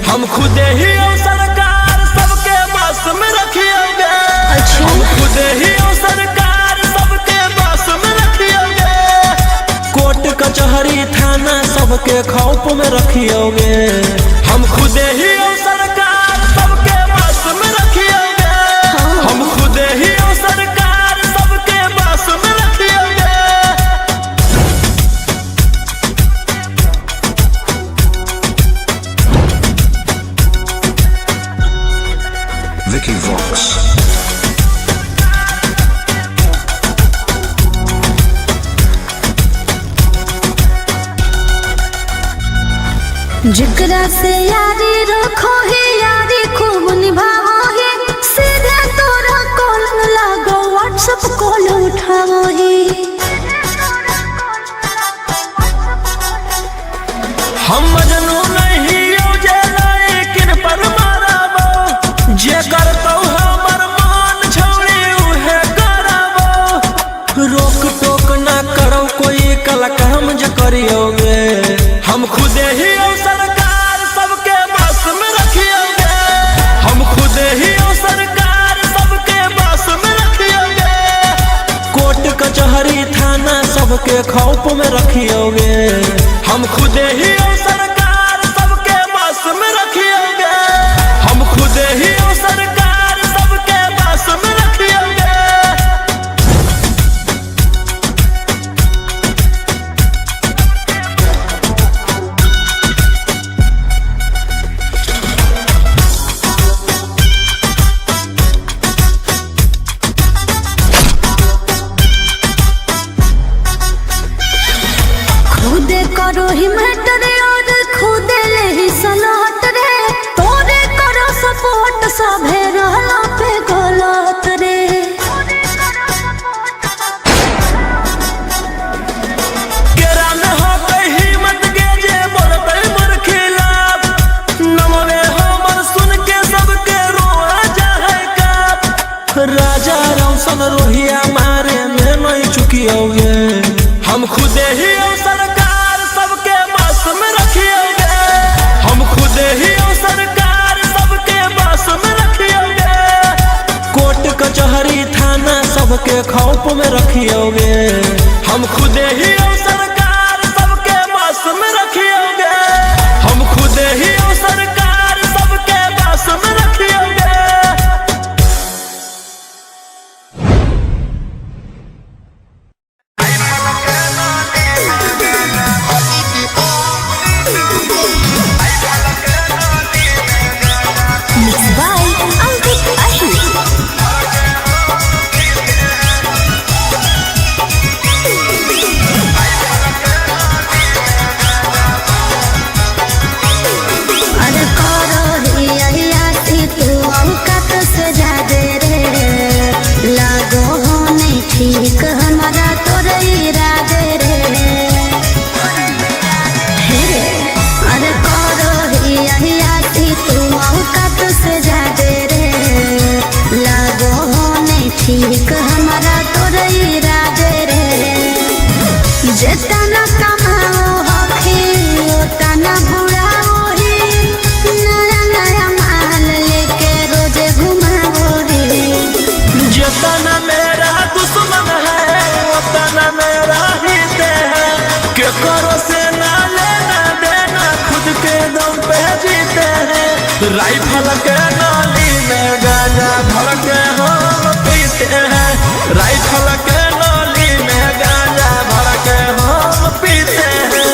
हम खुदे ही और सरकार सबके बस में रखियोगे हम खुदे ही और सरकार सबके बस में रखियोगे कोर्ट कचहरी थाना सबके खौफ में रखियोगे हम खुदे ही और जिकरा से यारी रखो ही यारी खूब निभाओ ही सीधे तोरा कॉल न लागो व्हाट्सएप कॉल उठाओ ही हम मजनू नहीं हो जेला लेकिन पर माराबो जे करतौ हमर मान छोड़ी उहे कराबो रोक टोक ना करो कोई कल काम ज करियोगे हम खुदे ही सरकार सबके बस में रखियोगे हम खुदे ही सरकार सबके बस में रखियोगे कोर्ट कचहरी थाना सबके खौफ में रखियोगे हम खुदे ही सरकार सबके बस में रखियोगे हम खुदे ही सरकार सबके बस में रखियोगे खुदे करो ही मैटर और खुदे ले ही सलाट रे तोरे करो सपोर्ट सभे रहला पे गलत रे केरा में होते हिम्मत के जे बोलते मोर खिलाफ नमवे हमर सुन के सबके रोआ जाए काप राजा रौशन रोहिया मारे में नहीं चुकियोगे हम खुदे ही सरकार सबके बस में रखियोगे हम खुदे ही सरकार सबके बस में रखियोगे कोर्ट कचहरी थाना सबके खौफ में रखियोगे हम खुदे ही सरकार सबके बस में रखियोगे हम खुदे ही सरकार सबके बस में रखियोगे Mixed by Ankit Ahir. अरे करो ही अहियाती तू औकात से जादे रे लागो हो नहीं ठीक हमारा तोरे इरादे रे हे रे अरे करो ही अहियाती तू औकात से जादे रे लागो हो नहीं ठीक हमारा तोरे इरादे रे जेतना कमाओ हखी ओतना बुढ़ाओ ही नया नया माल लेके रोजे घुमाओ रे जितना मेरा दुश्मन है उतना मेरा हित है के करो से ना लेना देना खुद के दम पे जीते हैं राइफल के नाली में गांजा भर के हम पीते हैं राइफल के नाली में गांजा भर के हम पीते हैं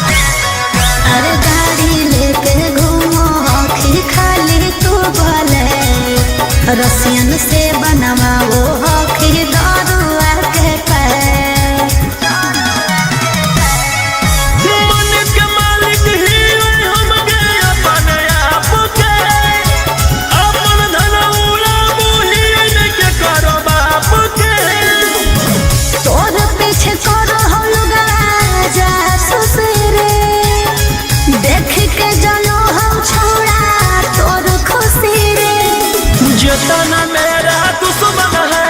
अरे गाड़ी लेके घूमो हखी खाली तू बोले रसियन से बनवाओ हखी दारुआ के पैर मन के मालिक ही हम गए अपने आप के अपन धन उड़ाबू ही के करो बाप के तोर पीछे करो हम जा सुसरे देख के जलो हम छोड़ा तोर खुशी रे जितना मेरा दुश्मन है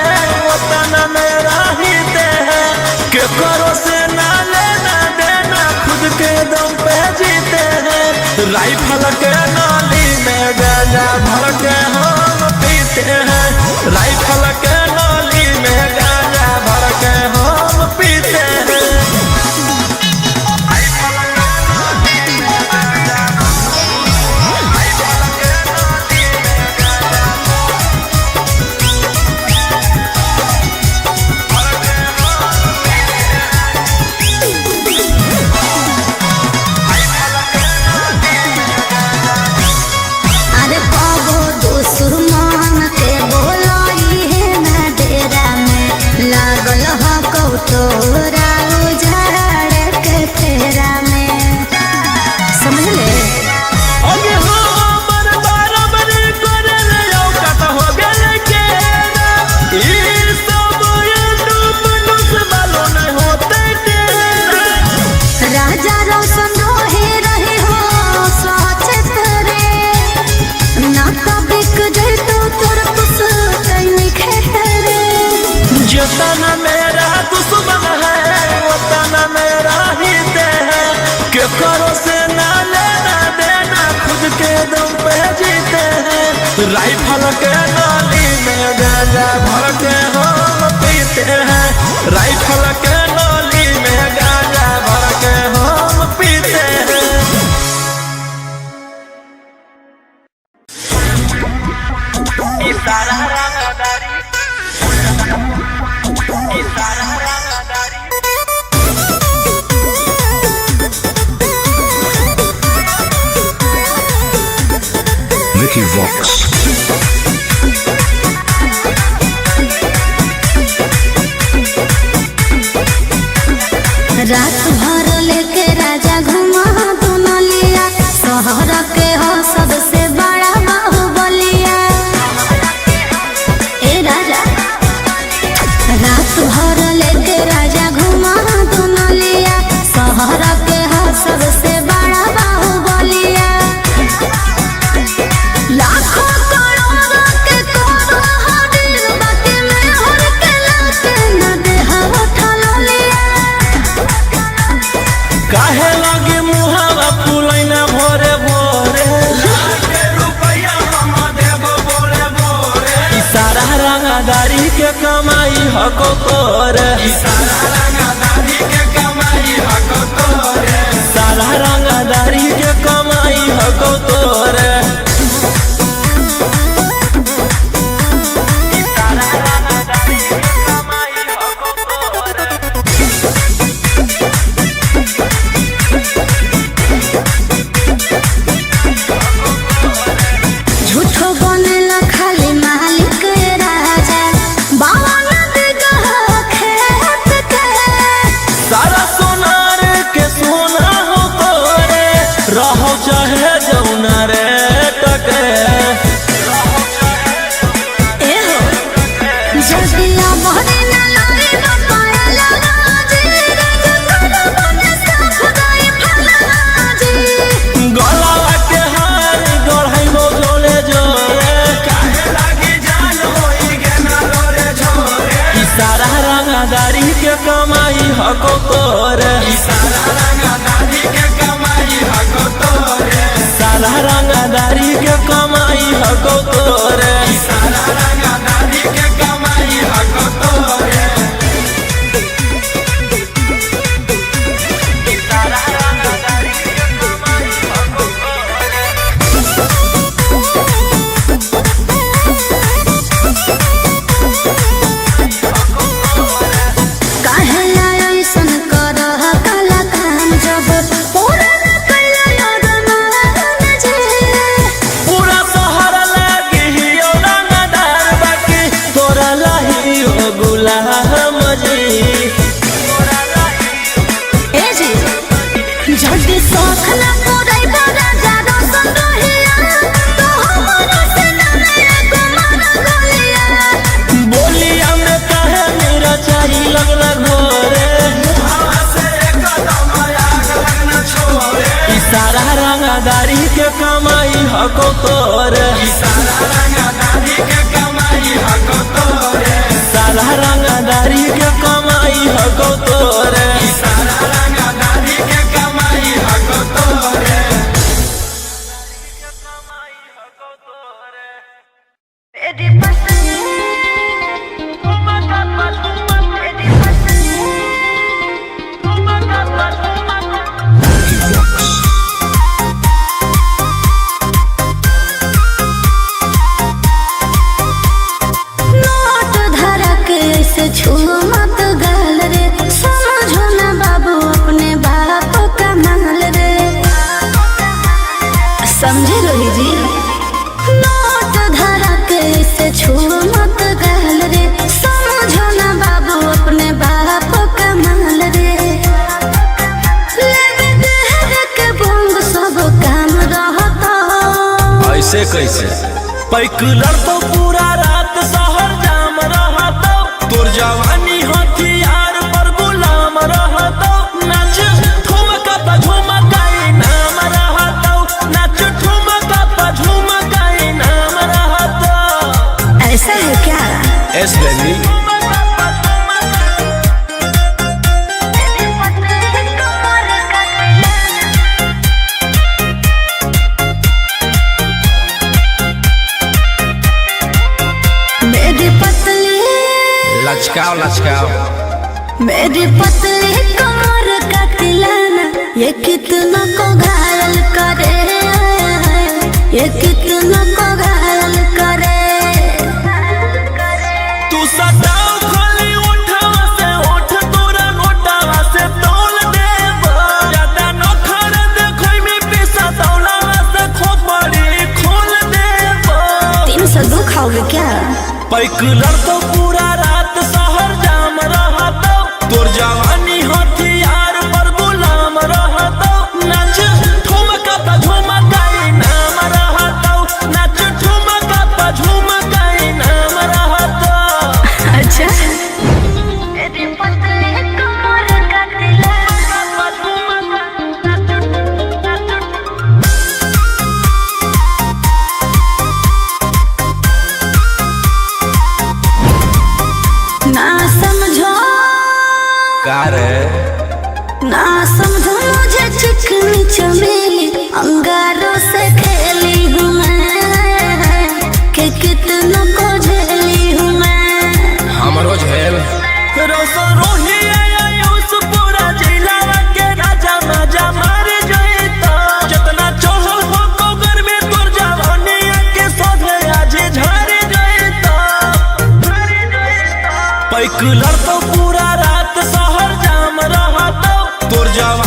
उतना मेरा हित है के करो से ना लेना देना खुद के दम पे जीते हैं राइफल के नाली में गांजा भर के हम पीते हैं राइफल के नाली में गांजा भर के हम पीते हैं जितना मेरा दुश्मन है उतना मेरा हित है, के करो से ना लेना देना खुद के दम पे जीते हैं। राइफल के नली में गांजा भर के हम पीते हैं, राइफल के नली में गांजा भर के हम पीते हैं। इशारा रंगदारी, इशारा रंगदारी। Vicky Vox. रात भर लेके राजा घुमा दुनलिया, शहर के हो सबसे बड़ा बाहुबलिया। ए राजा रात भर लेके राजा घुमा दुनलिया, शहर के हो सबसे बड़ा बाहुबलिया। लाखों करोड़ों के कोनो हदिल बाटे में हर के लाके न देहा उठलिया। काहे लगे मुहावा फुलैना भोरे भोरे, रुपया हम देबो भोरे भोरे। इशारा रंगदारी के कमाई हको तोरे, इशारा रंगदारी के कमाई हको तोरे, सारा रंगदारी के कमाई हको तोरे। इशारा रंगदारी के कमाई हको तोरे। झूठो बनेला खाली मालिक राजा, बाबा नदी गहा खेत के। सारा सोनार के सोना हो तोरे, रहो चाहे जौना रे टके। एहो जदिया बहरे न लागे बपाया लाजी, राजा करो बने साफ गई फलाजी। गलावा के हार गढ़ाइबो जोरे जोरे, काहे लागी जान होई गे ना लोरे झोरे। इशारा रंगदारी के कमाई हको तोरे, इशारा रंगदारी के कमाई हको तोरे, सारा रंगदारी के कमाई हको तोरे, इशारा रंगदारी के कमाई हको तोरे। इशारा रंगदारी के कमाई हको तोरे। काहे ऐसन करह काला काम, जब पूरा न कइला रमान जे। पूरा शहर लागी हियो रंगदार बाकी, तोरा लाही हो गुलाम जी। ए जी जल्दी शौख ना पूरै बड़ा जादा संदोहिया, तो हमरो से ना एगो मन गलिया। बोलिया में काहे मेरा चाही लगना घोरे, मुहावा से एकदम आग लगना छोरे। इशारा रंगदारी के कमाई हको तोरे, इशारा रंगदारी के कमाई हको तोरे, सारा रंगदारी के कमाई हको तोरे, इशारा रंगदारी के कमाई हको तोरे। Vicky Vox. नोट धरा के ऐसे छुओ मत गाल रे, समझो ना बाबू अपने बाप का माल रे। समझे रोही जी? नोट धरा के ऐसे छुओ मत गाल रे, समझो ना बाबू अपने बाप का माल रे। लेवे देहर के बोंग सब काम रहता। ऐसे कैसे पैकुलर तो पूरा रात शहर जाम रहता, तोर जवानी हथियार पर गुलाम रहता। नाच ठुमका पा झुमकाई नाम रहता, नाच ठुमका पा झुमकाई नाम रहता। ऐसा है क्या? एस बेबी लचकाओ लचकाओ। मेरी पतली कमर का तिलाना ये कितना को घायल करे, ये कितना को घायल करे। तू सताओ खाली ओठवा से ओठ तोरा गोटावा से तोल देबो, ज्यादा न खड़े देखै में पैसा दौलावा से खोपड़ी खोल देबो। 302 खाओगे क्या? पैक लड़तो पूरा रात शहर जाम रहतो, तोर जवानी हथियार पर गुलाम रहतो। नाच ठुमका पे झुमकाई नाम रहतो, नाच ठुमका पे झुमकाई नाम रहतो। अच्छा मेरी पतली कमर का ना समझो का रे ना समझो मुझे चिकनी चमेली अंगारों से खेली हूँ मैं, कि कितना को झेली हूँ मैं। हमरो झेल रोसो रोही आयुस पूरा जिलावा के राजा मजा मार जइतो। जितना चढ़ल हो कोगर में तोर जवानी के सोधे आज झर जइतो। पैक लड़तो पूरा रात शहर जाम रहतो, तोर जवानी